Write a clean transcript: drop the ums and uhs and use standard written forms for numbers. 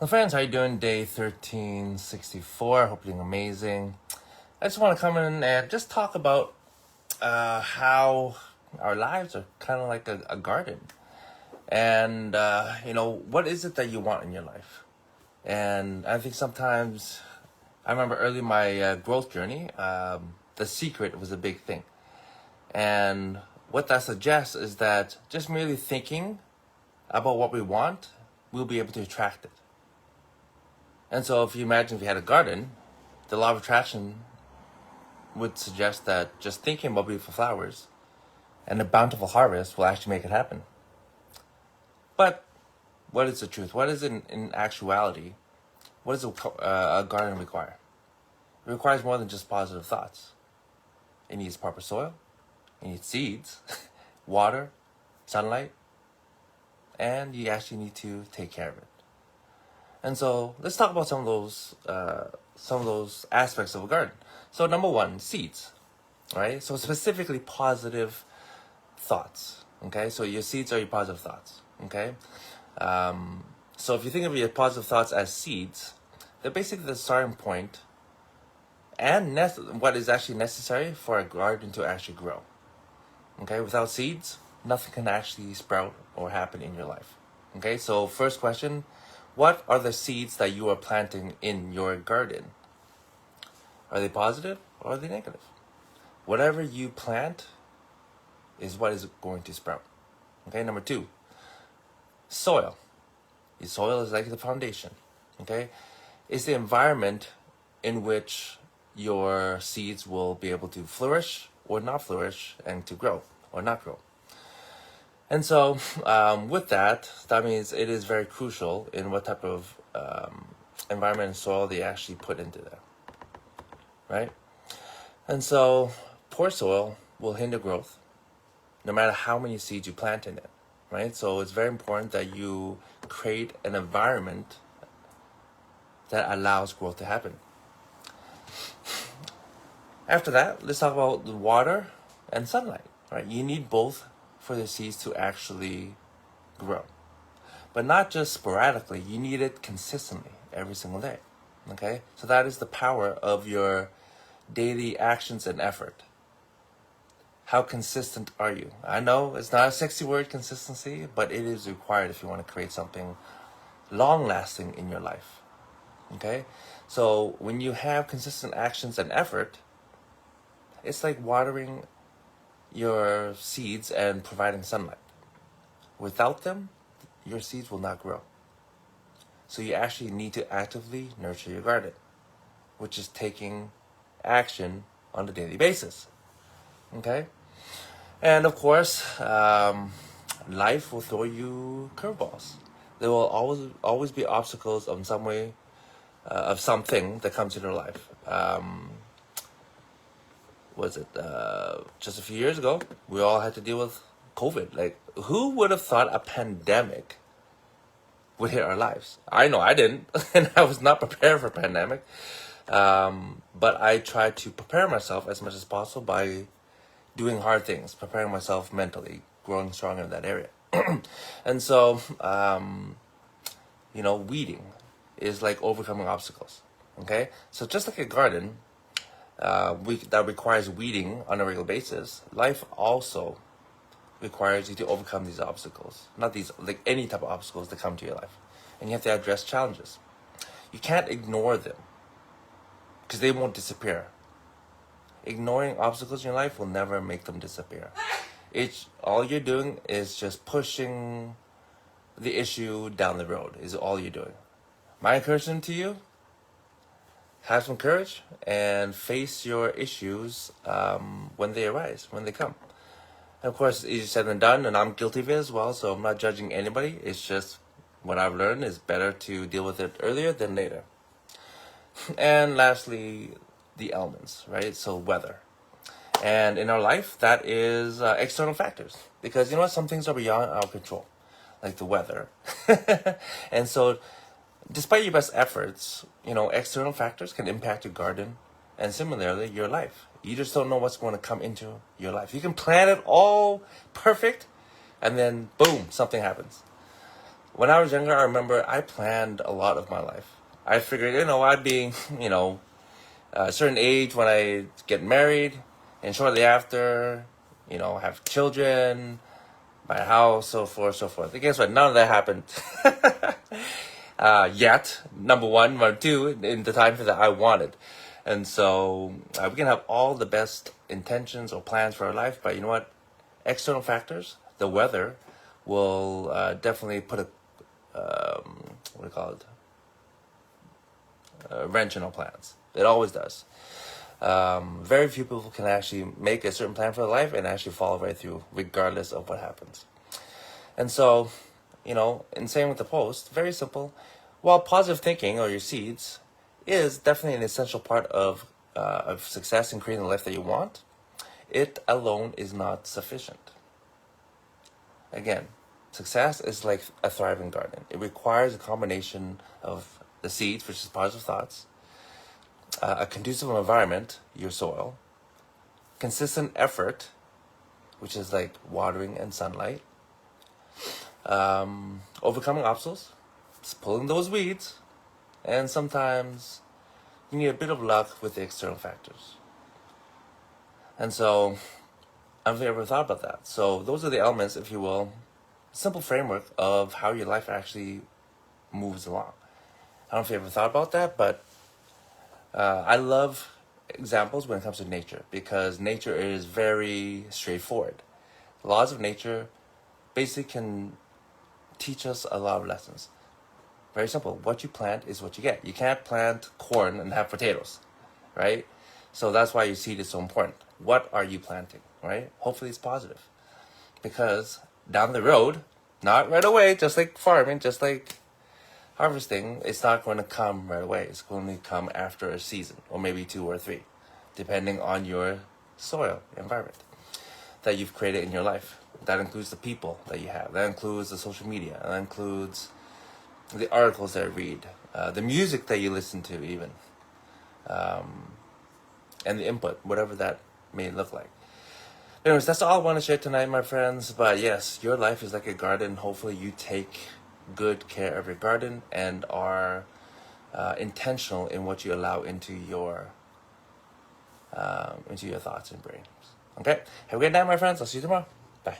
Well, friends, how you doing? Day 1364. Hope you're doing amazing. I just want to come in and just talk about how our lives are kind of like a garden. And, what is it that you want in your life? And I think sometimes, I remember early in my growth journey, the secret was a big thing. And what that suggests is that just merely thinking about what we want, we'll be able to attract it. And so if you imagine if you had a garden, the law of attraction would suggest that just thinking about beautiful flowers and a bountiful harvest will actually make it happen. But what is the truth? What is it in actuality? What does a garden require? It requires more than just positive thoughts. It needs proper soil, it needs seeds, water, sunlight, and you actually need to take care of it. And so let's talk about some of those aspects of a garden. So number one, seeds, right? So specifically positive thoughts. Okay, so your seeds are your positive thoughts. Okay, so if you think of your positive thoughts as seeds, they're basically the starting point and what is actually necessary for a garden to actually grow. Okay, without seeds, nothing can actually sprout or happen in your life. Okay, so first question. What are the seeds that you are planting in your garden? Are they positive or are they negative? Whatever you plant is what is going to sprout. Okay, number two, soil. The soil is like the foundation. Okay, it's the environment in which your seeds will be able to flourish or not flourish and to grow or not grow. And so with that means it is very crucial in what type of environment and soil they actually put into there, right? And so poor soil will hinder growth no matter how many seeds you plant in it, right? So it's very important that you create an environment that allows growth to happen. After that, let's talk about the water and sunlight, right? You need both for the seeds to actually grow. But not just sporadically, you need it consistently every single day. Okay? So that is the power of your daily actions and effort. How consistent are you? I know it's not a sexy word, consistency, but it is required if you want to create something long lasting in your life. Okay? So when you have consistent actions and effort, it's like watering your seeds and providing sunlight. Without them, your seeds will not grow. So you actually need to actively nurture your garden, which is taking action on a daily basis. Okay? And of course, life will throw you curveballs. There will always be obstacles of some way, of something that comes into your life. Just a few years ago, we all had to deal with COVID. Like, who would have thought a pandemic would hit our lives? I know I didn't, and I was not prepared for a pandemic. But I tried to prepare myself as much as possible by doing hard things, preparing myself mentally, growing stronger in that area. And so, weeding is like overcoming obstacles. Okay? So just like a garden, that requires weeding on a regular basis, life also requires you to overcome these obstacles. Not these, like any type of obstacles that come to your life. And you have to address challenges. You can't ignore them because they won't disappear. Ignoring obstacles in your life will never make them disappear. All you're doing is just pushing the issue down the road, is all you're doing. My encouragement to you, have some courage and face your issues when they arise, when they come. And of course, easier said than done, and I'm guilty of it as well, so I'm not judging anybody. It's just what I've learned is better to deal with it earlier than later. And lastly, the elements, right? So weather. And in our life, that is external factors. Because you know what? Some things are beyond our control, like the weather. And so despite your best efforts, external factors can impact your garden and similarly your life. You just don't know what's going to come into your life. You can plan it all perfect and then boom, something happens. when I was younger, I remember I planned a lot of my life. I figured, I'd be, a certain age when I get married, and shortly after, have children, buy a house, so forth, so forth. And guess what? None of that happened yet. Number one, number two, in the time that I wanted. And so we can have all the best intentions or plans for our life, but you know what? External factors, the weather, will definitely put what do you call it? Wrench in our plans. It always does. Very few people can actually make a certain plan for their life and actually follow right through, regardless of what happens. And so, in saying with the post, very simple. While positive thinking or your seeds is definitely an essential part of success in creating the life that you want, it alone is not sufficient. Again, success is like a thriving garden. It requires a combination of the seeds, which is positive thoughts, a conducive environment, your soil, consistent effort, which is like watering and sunlight, overcoming obstacles, just pulling those weeds, and sometimes you need a bit of luck with the external factors. And so, I've never thought about that. So those are the elements, if you will, simple framework of how your life actually moves along. I don't know if you ever thought about that, but I love examples when it comes to nature because nature is very straightforward. The laws of nature basically can teach us a lot of lessons. Very simple. What you plant is what you get. You can't plant corn and have potatoes, right? So that's why your seed is so important. What are you planting, right? Hopefully it's positive. Because down the road, not right away, just like farming, just like harvesting, it's not going to come right away. It's going to come after a season, or maybe 2 or 3, depending on your soil environment that you've created in your life. That includes the people that you have. That includes the social media. That includes the articles that I read, the music that you listen to even, and the input, whatever that may look like. Anyways, that's all I want to share tonight, my friends. But yes, your life is like a garden. Hopefully you take good care of your garden and are intentional in what you allow into your thoughts and brains. Okay? Have a great night, my friends. I'll see you tomorrow. Bye.